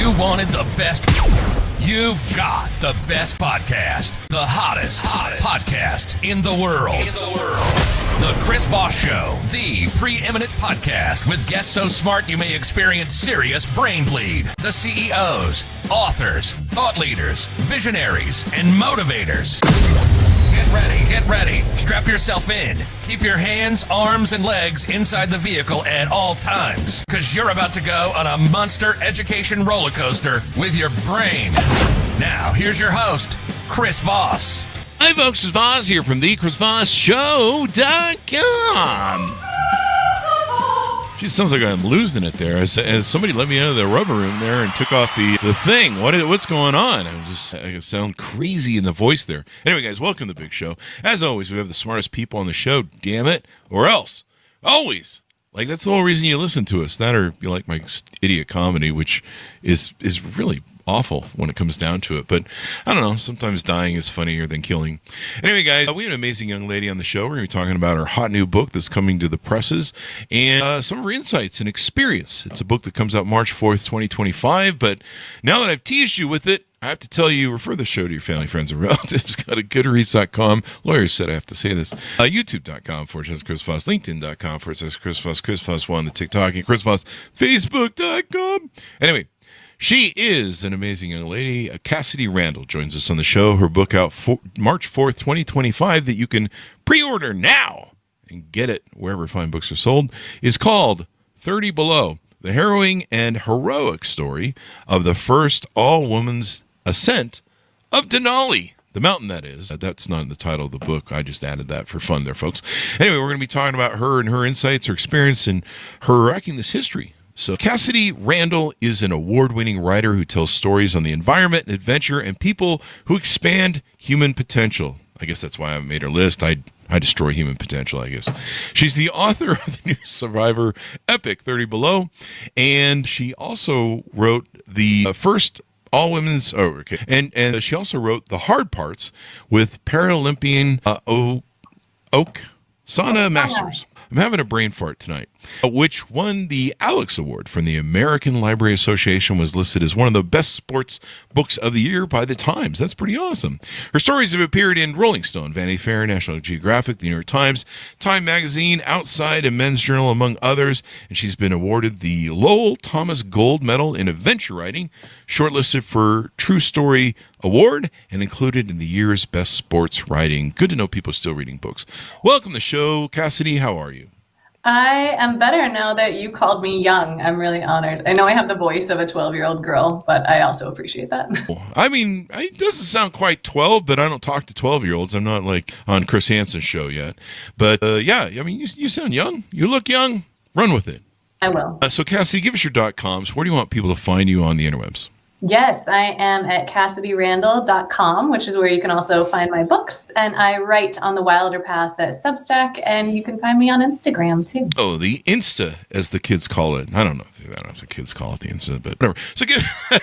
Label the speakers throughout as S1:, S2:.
S1: You wanted the best. You've got the best podcast. The hottest podcast in the world. The Chris Voss Show, the preeminent podcast with guests so smart you may experience serious brain bleed. The CEOs, authors, thought leaders, visionaries, and motivators. Get ready. Strap yourself in. Keep your hands, arms, and legs inside the vehicle at all times, because you're about to go on a monster education roller coaster with your brain. Now, here's your host, Chris Voss.
S2: Hi, folks. Chris Voss here from the Chris Voss Show.com. Gee, sounds like I'm losing it there. As somebody let me out of the rubber room there and took off the thing. What's going on? I sound crazy in the voice there. Anyway, guys, welcome to the big show. As always, we have the smartest people on the show, damn it, or else. Always. Like, that's the whole reason you listen to us. That or you like my idiot comedy, which is really awful when it comes down to it. But I don't know, sometimes dying is funnier than killing. Anyway, guys, we have an amazing young lady on the show. We're going to be talking about her hot new book that's coming to the presses and some of her insights and experience. It's a book that comes out March 4th, 2025. But now that I've teased you with it, I have to tell you, refer the show to your family, friends, and relatives. Go to goodreads.com. Lawyers said I have to say this. YouTube.com/Chris Voss. LinkedIn.com/Chris Voss. Chris Voss 1, the TikTok, and Chris Voss. Facebook.com. Anyway, she is an amazing young lady. Cassidy Randall joins us on the show. Her book out March 4th, 2025, that you can pre-order now and get it wherever fine books are sold, is called 30 Below, the harrowing and heroic story of the first all-women's ascent of Denali. The mountain, that is. That's not in the title of the book. I just added that for fun there, folks. Anyway, we're going to be talking about her and her insights, her experience, and her writing this history. So Cassidy Randall is an award-winning writer who tells stories on the environment and adventure and people who expand human potential. I guess that's why I made her list. I destroy human potential, I guess. She's the author of the new Survivor epic, 30 Below, and she also wrote the first all-women's... Oh, okay. And she also wrote The Hard Parts with Paralympian Oksana Masters. I'm having a brain fart tonight, which won the Alex Award from the American Library Association, was listed as one of the best sports books of the year by the Times. That's pretty awesome. Her stories have appeared in Rolling Stone, Vanity Fair, National Geographic, the New York Times, Time Magazine, Outside, and Men's Journal, among others. And she's been awarded the Lowell Thomas Gold Medal in Adventure Writing, shortlisted for True Story Award, and included in the year's Best Sports Writing. Good to know people are still reading books. Welcome to the show, Cassidy. How are you?
S3: I am better now that you called me young. I'm really honored. I know I have the voice of a 12-year-old girl, but I also appreciate that.
S2: I mean, it doesn't sound quite 12, but I don't talk to 12-year-olds. I'm not like on Chris Hansen's show yet. But yeah, I mean, you sound young. You look young. Run with it.
S3: I will.
S2: So Cassidy, give us your .coms. Where do you want people to find you on the interwebs?
S3: Yes, I am at CassidyRandall.com, which is where you can also find my books. And I write on the Wilder Path at Substack, and you can find me on Instagram, too.
S2: Oh, the Insta, as the kids call it. I don't know if the kids call it the Insta, but whatever. So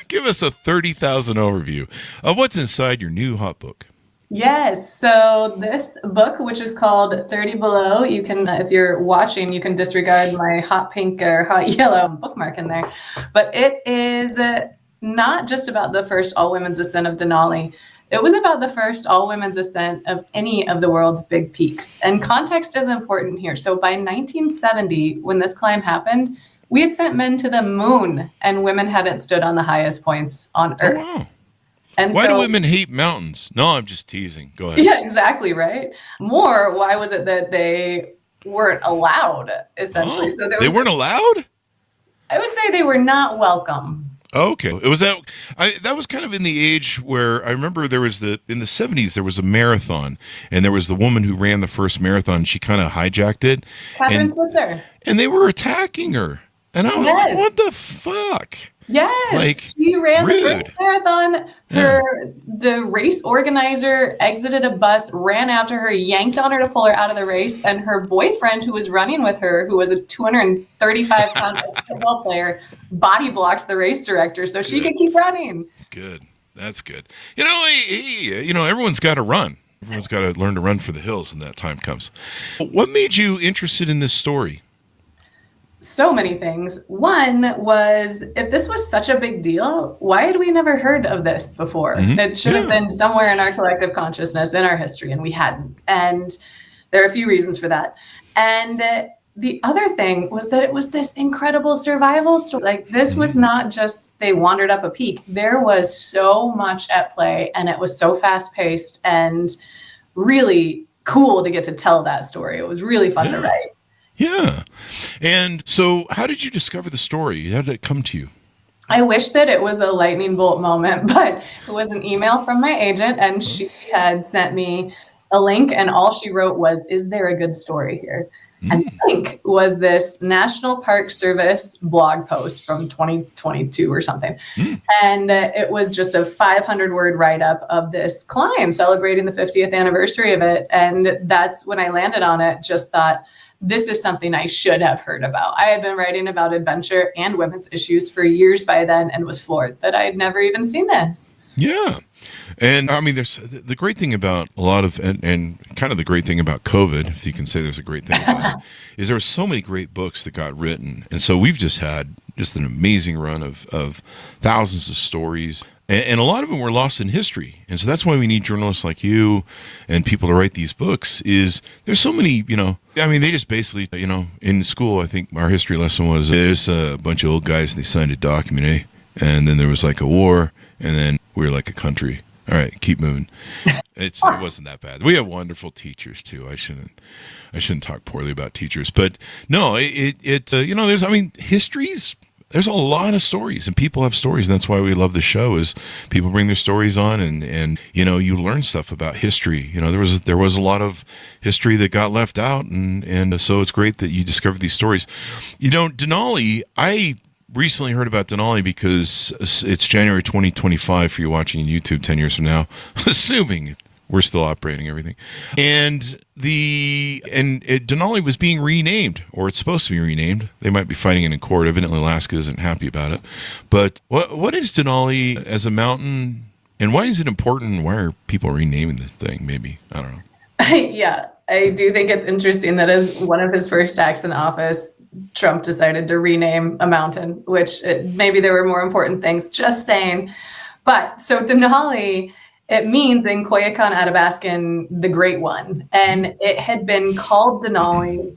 S2: give us a 30,000 overview of what's inside your new hot book.
S3: Yes, so this book, which is called 30 Below, you can, if you're watching, you can disregard my hot pink or hot yellow bookmark in there. But it is... not just about the first all-women's ascent of Denali. It was about the first all-women's ascent of any of the world's big peaks. And context is important here. So by 1970, when this climb happened, we had sent men to the moon, and women hadn't stood on the highest points on Earth.
S2: Oh, wow.
S3: And
S2: why do women hate mountains? No, I'm just teasing. Go ahead.
S3: Yeah, exactly, right? More, why was it that they weren't allowed, essentially? So
S2: they weren't allowed?
S3: I would say they were not welcome.
S2: Okay. It was that was kind of in the age where I remember there was in the 70s, there was a marathon, and there was the woman who ran the first marathon. She kind of hijacked it.
S3: Catherine Switzer.
S2: And they were attacking her. And I was like, what the fuck?
S3: Yes,
S2: like,
S3: she ran
S2: rude.
S3: the first marathon. The race organizer exited a bus, ran after her, yanked on her to pull her out of the race, and her boyfriend, who was running with her, who was a 235-pound football player, body blocked the race director so she could keep running.
S2: Good, that's good. Everyone's got to run. Everyone's got to learn to run for the hills when that time comes. What made you interested in this story?
S3: so many things. One was, if this was such a big deal, why had we never heard of this before? It should have been somewhere in our collective consciousness, in our history, and we hadn't. And there are a few reasons for that. And the other thing was that it was this incredible survival story. Like, this was not just they wandered up a peak. There was so much at play, and it was so fast-paced and really cool to get to tell that story. It was really fun to write.
S2: Yeah. And so how did you discover the story? How did it come to you?
S3: I wish that it was a lightning bolt moment, but it was an email from my agent, and she had sent me a link, and all she wrote was, "Is there a good story here?" And the link was this National Park Service blog post from 2022 or something. And it was just a 500-word write-up of this climb celebrating the 50th anniversary of it. And that's when I landed on it, just thought, this is something I should have heard about. I had been writing about adventure and women's issues for years by then, and was floored that I had never even seen this.
S2: Yeah. And I mean, there's the great thing about a lot of, and kind of the great thing about COVID, if you can say there's a great thing about it, is there were so many great books that got written. And so we've just had just an amazing run of thousands of stories. And a lot of them were lost in history. And so that's why we need journalists like you and people to write these books. Is there's so many, I mean, they just basically, in school, I think our history lesson was, there's a bunch of old guys and they signed a document, and then there was like a war, and then we were like a country. All right, keep moving. It wasn't that bad. We have wonderful teachers too. I shouldn't talk poorly about teachers, but no, there's a lot of stories, and people have stories, and that's why we love the show. Is people bring their stories on, and you learn stuff about history. There was a lot of history that got left out, and so it's great that you discovered these stories. Denali, I recently heard about Denali because it's January 2025 for you watching YouTube 10 years from now, assuming we're still operating everything. And Denali was being renamed, or it's supposed to be renamed. They might be fighting it in court. Evidently, Alaska isn't happy about it. But what is Denali as a mountain, and why is it important? Why are people renaming the thing? Maybe, I don't know.
S3: Yeah, I do think it's interesting that as one of his first acts in office, Trump decided to rename a mountain, which maybe there were more important things, just saying. But so Denali, it means in Koyukon Athabascan, the Great One. And it had been called Denali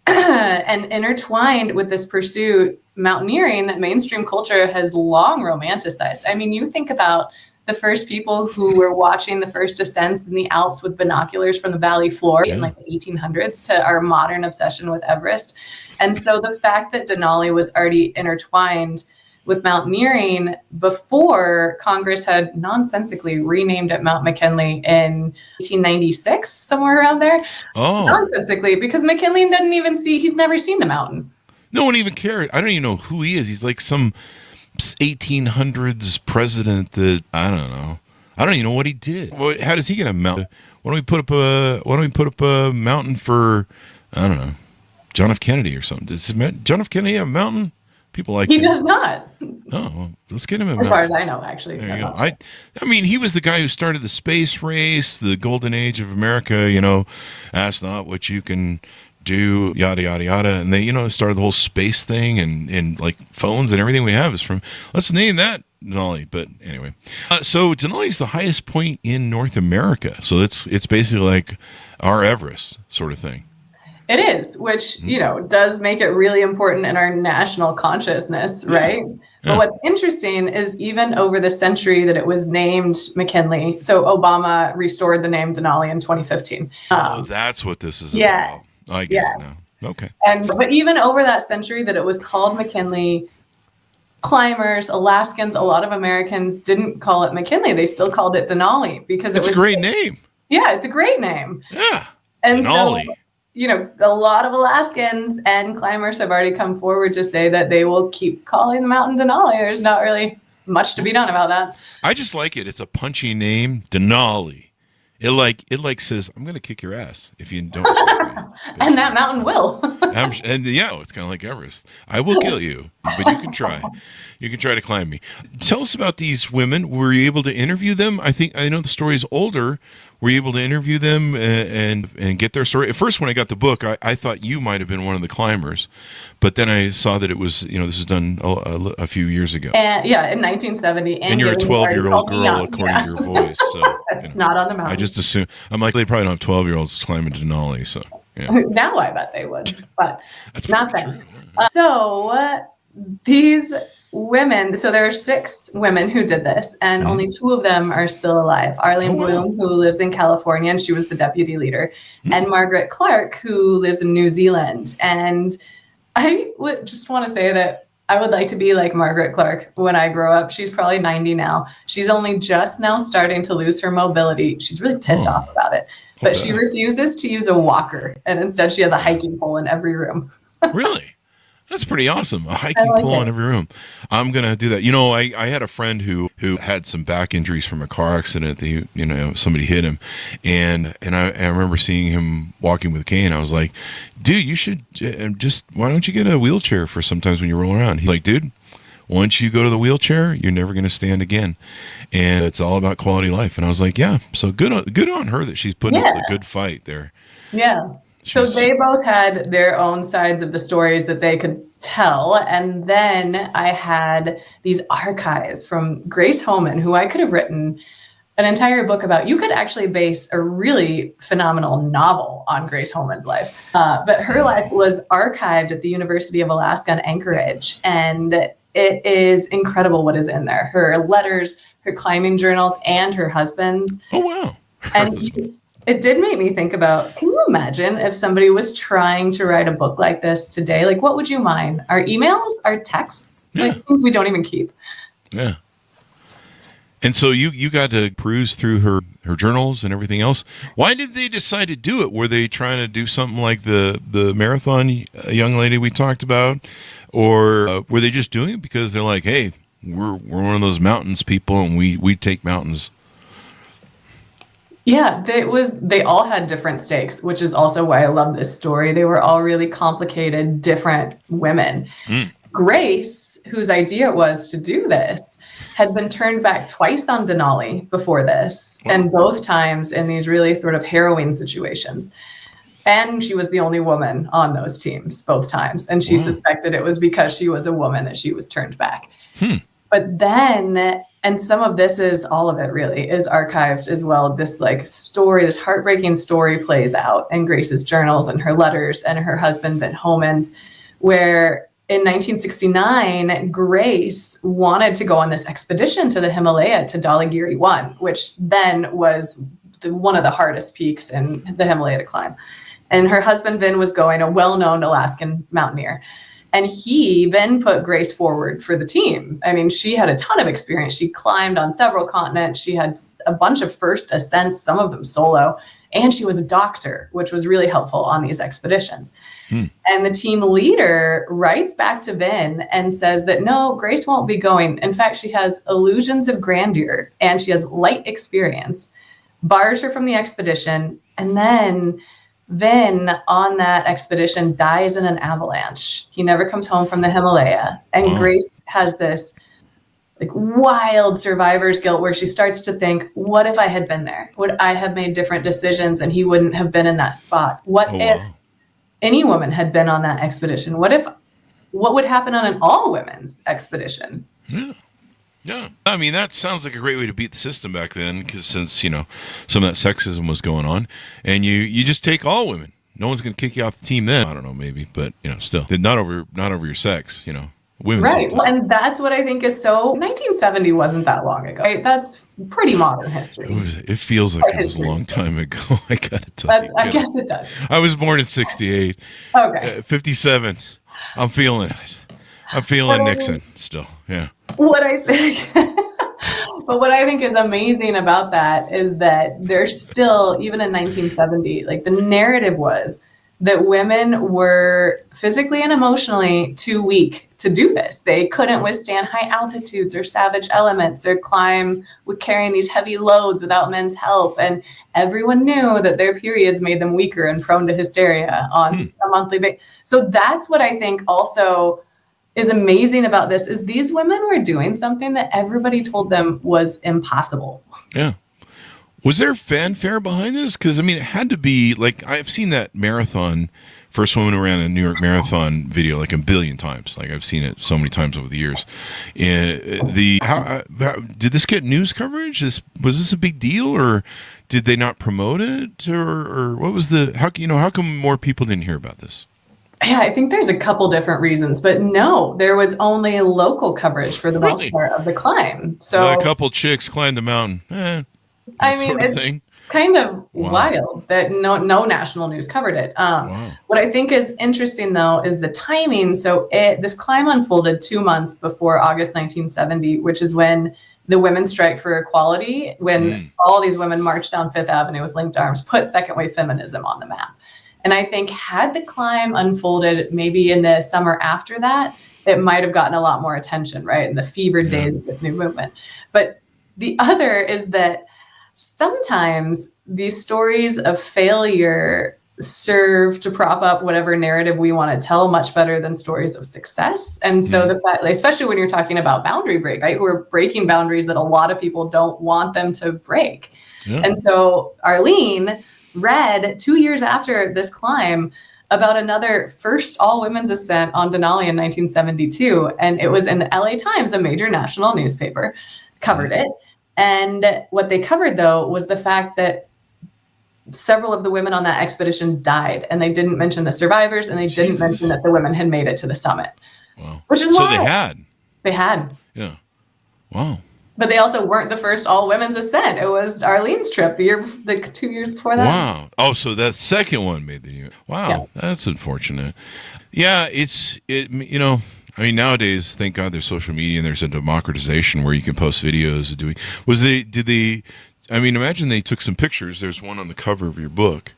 S3: and intertwined with this pursuit, mountaineering, that mainstream culture has long romanticized. I mean, you think about the first people who were watching the first ascents in the Alps with binoculars from the valley floor in like the 1800s to our modern obsession with Everest. And so the fact that Denali was already intertwined with mountaineering before Congress had nonsensically renamed it Mount McKinley in 1896, somewhere around there. Oh. Nonsensically, because McKinley he's never seen the mountain.
S2: No one even cared. I don't even know who he is. He's like some 1800s president that I don't know. I don't even know what he did. How does he get a mountain? Why don't we put up a mountain for, I don't know, John F. Kennedy or something? Does John F. Kennedy have a mountain? People like
S3: he does not.
S2: Oh, well, let's get him a mountain.
S3: As far as I know, actually.
S2: There you go. I mean, he was the guy who started the space race, the golden age of America. Ask not what you can do, yada yada yada, and they started the whole space thing, and like phones and everything we have is from. Let's name that Denali. But anyway, so Denali is the highest point in North America, so it's basically like our Everest sort of thing.
S3: It is, which does make it really important in our national consciousness, right? Yeah. But what's interesting is even over the century that it was named McKinley. So Obama restored the name Denali in 2015.
S2: That's what this is
S3: yes,
S2: about. I get it now. Okay.
S3: But even over that century that it was called McKinley, climbers, Alaskans, a lot of Americans didn't call it McKinley. They still called it Denali because
S2: it's a great name.
S3: Yeah, it's a great name.
S2: Yeah.
S3: And
S2: Denali.
S3: So, a lot of Alaskans and climbers have already come forward to say that they will keep calling the mountain Denali. There's not really much to be done about that.
S2: I just like it. It's a punchy name, Denali. It says, I'm going to kick your ass if you don't.
S3: And that mountain will.
S2: It's kind of like Everest. I will kill you, but you can try. You can try to climb me. Tell us about these women. Were you able to interview them? I know the story is older. Were you able to interview them and get their story? At first, when I got the book, I thought you might have been one of the climbers, but then I saw that it was, this was done a few years ago.
S3: And yeah, in 1970.
S2: And you're a 12-year-old girl, according to your voice. So
S3: that's not on the mountain.
S2: I just assume. I'm like, they probably don't have 12-year-olds climbing Denali, so yeah.
S3: Now I bet they would, but
S2: That's
S3: not then. These women, so there are 6 women who did this, and only 2 of them are still alive. Arlene Bloom, who lives in California, and she was the deputy leader, and Margaret Clark, who lives in New Zealand. And I would just want to say that I would like to be like Margaret Clark when I grow up. She's probably 90 now. She's only just now starting to lose her mobility. She's really pissed off about it, but she refuses to use a walker, and instead she has a hiking pole in every room.
S2: Really? That's pretty awesome. A hiking pole in every room. I'm going to do that. I had a friend who had some back injuries from a car accident. Somebody hit him. And I remember seeing him walking with a cane. I was like, dude, you should why don't you get a wheelchair for sometimes when you roll around? He's like, dude, once you go to the wheelchair, you're never going to stand again. And it's all about quality of life. And I was like, yeah, so good on her that she's putting up a good fight there.
S3: Yeah. So they both had their own sides of the stories that they could tell. And then I had these archives from Grace Homan, who I could have written an entire book about. You could actually base a really phenomenal novel on Grace Homan's life. But her life was archived at the University of Alaska in Anchorage. And it is incredible what is in there. Her letters, her climbing journals, and her husband's.
S2: Oh, wow.
S3: It did make me think about, can you imagine if somebody was trying to write a book like this today? Like, what would you mind? Our emails, our texts, like things we don't even keep. Yeah.
S2: And so you got to peruse through her journals and everything else. Why did they decide to do it? Were they trying to do something like the marathon young lady we talked about? Or were they just doing it because they're like, hey, we're one of those mountains people and we take mountains?
S3: Yeah, they all had different stakes, which is also why I love this story. They were all really complicated, different women. Grace, whose idea it was to do this, had been turned back twice on Denali before this, and both times in these really sort of harrowing situations. And she was the only woman on those teams both times. And she suspected it was because she was a woman that she was turned back. But then, and some of this is, all of it really, is archived as well. This story, this heartbreaking story plays out in Grace's journals and her letters and her husband, Vin Homan's, where in 1969, Grace wanted to go on this expedition to the Himalaya, to Dhaulagiri 1, which then was one of the hardest peaks in the Himalaya to climb. And her husband, Vin, was going, a well-known Alaskan mountaineer. And he then put Grace forward for the team. I mean, she had a ton of experience. She climbed on several continents. She had a bunch of first ascents, some of them solo. And she was a doctor, which was really helpful on these expeditions. And the team leader writes back to Vin and says that, no, Grace won't be going. In fact, she has illusions of grandeur and she has light experience, bars her from the expedition. And then Vin, on that expedition, dies in an avalanche. He never comes home from the Himalaya. And Grace has this wild survivor's guilt where she starts to think, what if I had been there? Would I have made different decisions and he wouldn't have been in that spot? What if any woman had been on that expedition? What would happen on an all-women's expedition?
S2: Yeah. I mean, that sounds like a great way to beat the system back then, because since, some of that sexism was going on, and you just take all women. No one's going to kick you off the team then. I don't know, maybe, but, still. Not over your sex, women.
S3: Right. Well, and that's what I think is 1970 wasn't that long ago. Right? That's pretty modern history.
S2: It feels like it was a long time ago. I got to tell you.
S3: I guess it does.
S2: I was born in 68.
S3: Okay.
S2: 57. I'm feeling it. I'm feeling Nixon still. Yeah.
S3: What I think is amazing about that is that there's still, even in 1970, the narrative was that women were physically and emotionally too weak to do this. They couldn't withstand high altitudes or savage elements or climb with carrying these heavy loads without men's help. And everyone knew that their periods made them weaker and prone to hysteria on a monthly basis. So that's what I think also is amazing about this, is these women were doing something that everybody told them was impossible.
S2: Yeah. Was there fanfare behind this? Because, I mean, it had to be, like, I've seen that marathon, first woman who ran a New York Marathon video like a billion times. Like, I've seen it so many times over the years. How did this get news coverage? Was this a big deal, or did they not promote it? Or what was how come more people didn't hear about this?
S3: Yeah, I think there's a couple different reasons, but no, there was only local coverage for the most part of the climb. So
S2: a couple chicks climbed the mountain.
S3: I mean, it's kind of wild that no national news covered it. What I think is interesting, though, is the timing. So this climb unfolded 2 months before August 1970, which is when the women's strike for equality, when all these women marched down Fifth Avenue with linked arms, put second wave feminism on the map. And I think had the climb unfolded maybe in the summer after that, it might have gotten a lot more attention, right? In the fevered days of this new movement. But the other is that sometimes these stories of failure serve to prop up whatever narrative we want to tell much better than stories of success. And so the fact, especially when you're talking about boundary break, right? Who are breaking boundaries that a lot of people don't want them to break. Yeah. And so Arlene read 2 years after this climb about another first all-women's ascent on Denali in 1972. And it was in the LA Times, a major national newspaper, covered it. And what they covered, though, was the fact that several of the women on that expedition died, and they didn't mention the survivors, and they didn't mention that the women had made it to the summit. Wow. Which is wild.
S2: So
S3: they had.
S2: Yeah. Wow.
S3: But they also weren't the first all-women's ascent. It was Arlene's trip the 2 years before that.
S2: Wow. Oh, so that second one made the year. Wow. Yeah. That's unfortunate. Yeah, I mean, nowadays, thank God there's social media and there's a democratization where you can post videos. Imagine they took some pictures. There's one on the cover of your book.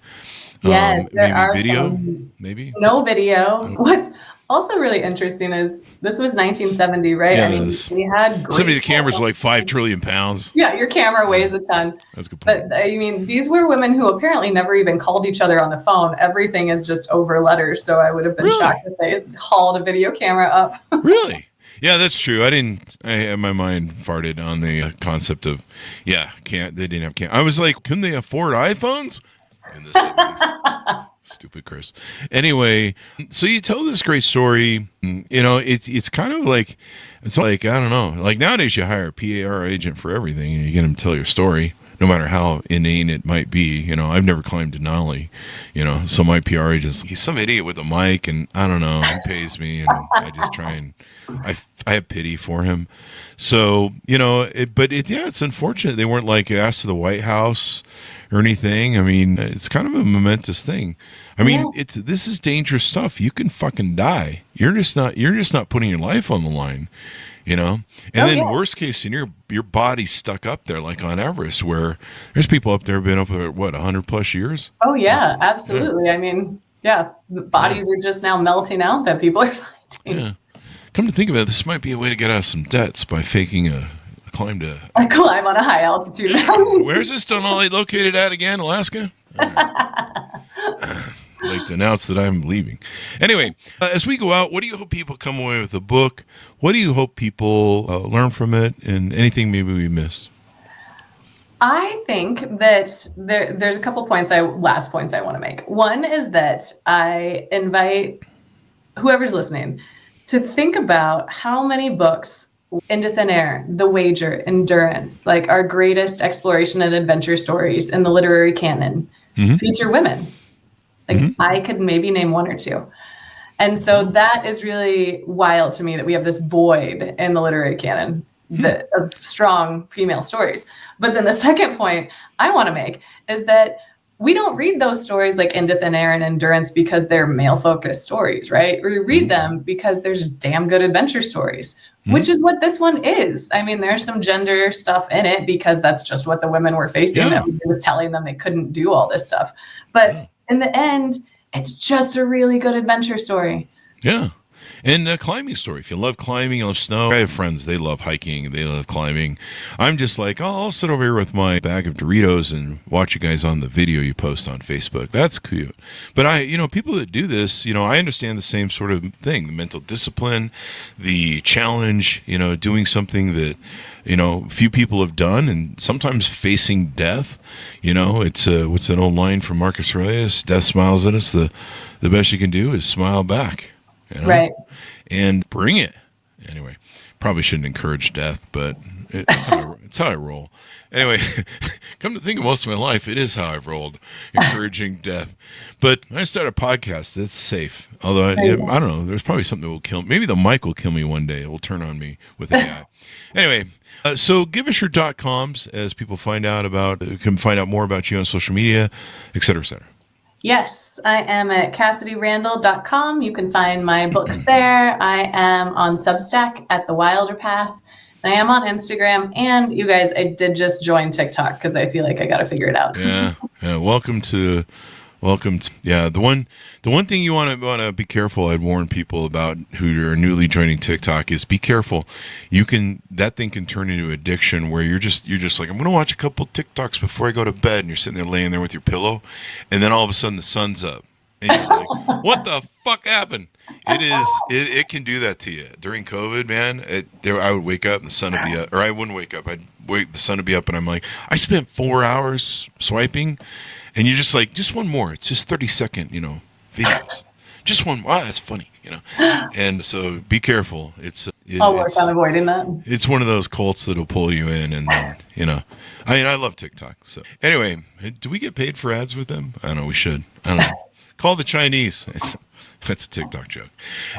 S3: Yes, there are
S2: video, maybe?
S3: No video. What's also really interesting is this was 1970, right?
S2: Yeah,
S3: I mean, we had
S2: the cameras were like 5 trillion pounds.
S3: Yeah, your camera weighs a ton.
S2: That's a good point.
S3: But I mean, these were women who apparently never even called each other on the phone. Everything is just over letters. So I would have been shocked if they hauled a video camera up.
S2: Really? Yeah, that's true. My mind farted on the concept of, they didn't have cameras. I was like, couldn't they afford iPhones? In the 70s. Stupid Chris. Anyway, so you tell this great story. It's kind of like, I don't know. Like nowadays you hire a PR agent for everything and you get him to tell your story, no matter how inane it might be. I've never climbed Denali, so my PR agent's, he's some idiot with a mic and I don't know, he pays me and I just try and, I have pity for him. So, it's unfortunate they weren't like asked to the White House or anything. I mean, it's kind of a momentous thing. I mean, this is dangerous stuff. You can fucking die. You're just not putting your life on the line, And then worst case scenario, your body's stuck up there like on Everest, where there's people up there who've been up there 100 plus years.
S3: Oh yeah, absolutely. Yeah. I mean, bodies are just now melting out that people are finding. Yeah.
S2: Come to think of it, this might be a way to get out of some debts by faking a climb on
S3: a high altitude mountain.
S2: Where's this Denali located at again? Alaska? I'd like to announce that I'm leaving. Anyway, as we go out, what do you hope people come away with the book? What do you hope people learn from it? And anything maybe we missed?
S3: I think that there's a couple last points I want to make. One is that I invite whoever's listening to think about how many books, Into Thin Air, The Wager, Endurance, like our greatest exploration and adventure stories in the literary canon, feature women. Like I could maybe name one or two. And so that is really wild to me that we have this void in the literary canon of strong female stories. But then the second point I want to make is that we don't read those stories like Into Thin Air and Endurance because they're male-focused stories, right? We read them because there's damn good adventure stories, which is what this one is. I mean, there's some gender stuff in it because that's just what the women were facing. That was telling them they couldn't do all this stuff. But in the end, it's just a really good adventure story.
S2: Yeah. And a climbing story. If you love climbing, you love snow. I have friends, they love hiking, they love climbing. I'm just like, oh, I'll sit over here with my bag of Doritos and watch you guys on the video you post on Facebook. That's cute. But people that do this, I understand the same sort of thing, the mental discipline, the challenge, doing something that, few people have done, and sometimes facing death. It's what's an old line from Marcus Aurelius? Death smiles at us. The best you can do is smile back.
S3: Right.
S2: And bring it. Anyway, probably shouldn't encourage death, but it's how I roll. Anyway, come to think of most of my life, it is how I've rolled, encouraging death. But I start a podcast that's safe. Although, I don't know, there's probably something that will kill me. Maybe the mic will kill me one day. It will turn on me with AI. Anyway, so give us your .coms as people can find out more about you on social media, et cetera, et cetera.
S3: Yes, I am at CassidyRandall.com. You can find my books there. I am on Substack at The Wilder Path. I am on Instagram. And you guys, I did just join TikTok because I feel like I got to figure it out.
S2: Yeah. Welcome to. Yeah, the one thing you want to be careful. I'd warn people about who are newly joining TikTok is be careful. That thing can turn into addiction where you're just like, I'm going to watch a couple TikToks before I go to bed, and you're sitting there laying there with your pillow, and then all of a sudden the sun's up, and you're like, what the fuck happened? It can do that to you during COVID, man. I would wake up and the sun would be up, or I wouldn't wake up. The sun would be up, and I'm like, I spent 4 hours swiping. And you're just like, just one more. It's just 30-second, videos. Just one. Wow, that's funny, And so be careful.
S3: I'll work on avoiding that.
S2: It's one of those cults that'll pull you in, and then, I love TikTok. So anyway, do we get paid for ads with them? I don't know. We should. I don't know. Call the Chinese. That's a TikTok joke.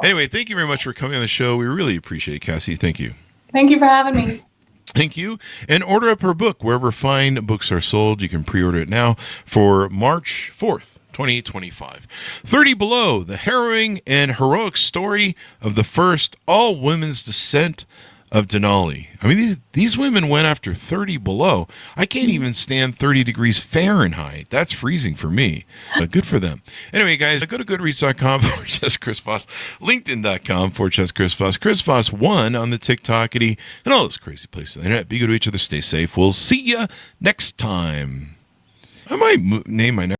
S2: Anyway, thank you very much for coming on the show. We really appreciate it, Cassie. Thank you.
S3: Thank you for having me.
S2: Thank you. And order up her book wherever fine books are sold. You can pre-order it now for March 4th, 2025. 30 Below, the harrowing and heroic story of the first all-women's descent of Denali. I mean, these women went after 30 below. I can't even stand 30 degrees Fahrenheit. That's freezing for me, but good for them. Anyway, guys, go to goodreads.com/Chris Voss, linkedin.com/Chris Voss, Chris Voss 1 on the TikTokity, and all those crazy places on the internet. Be good to each other. Stay safe. We'll see you next time. I might name my next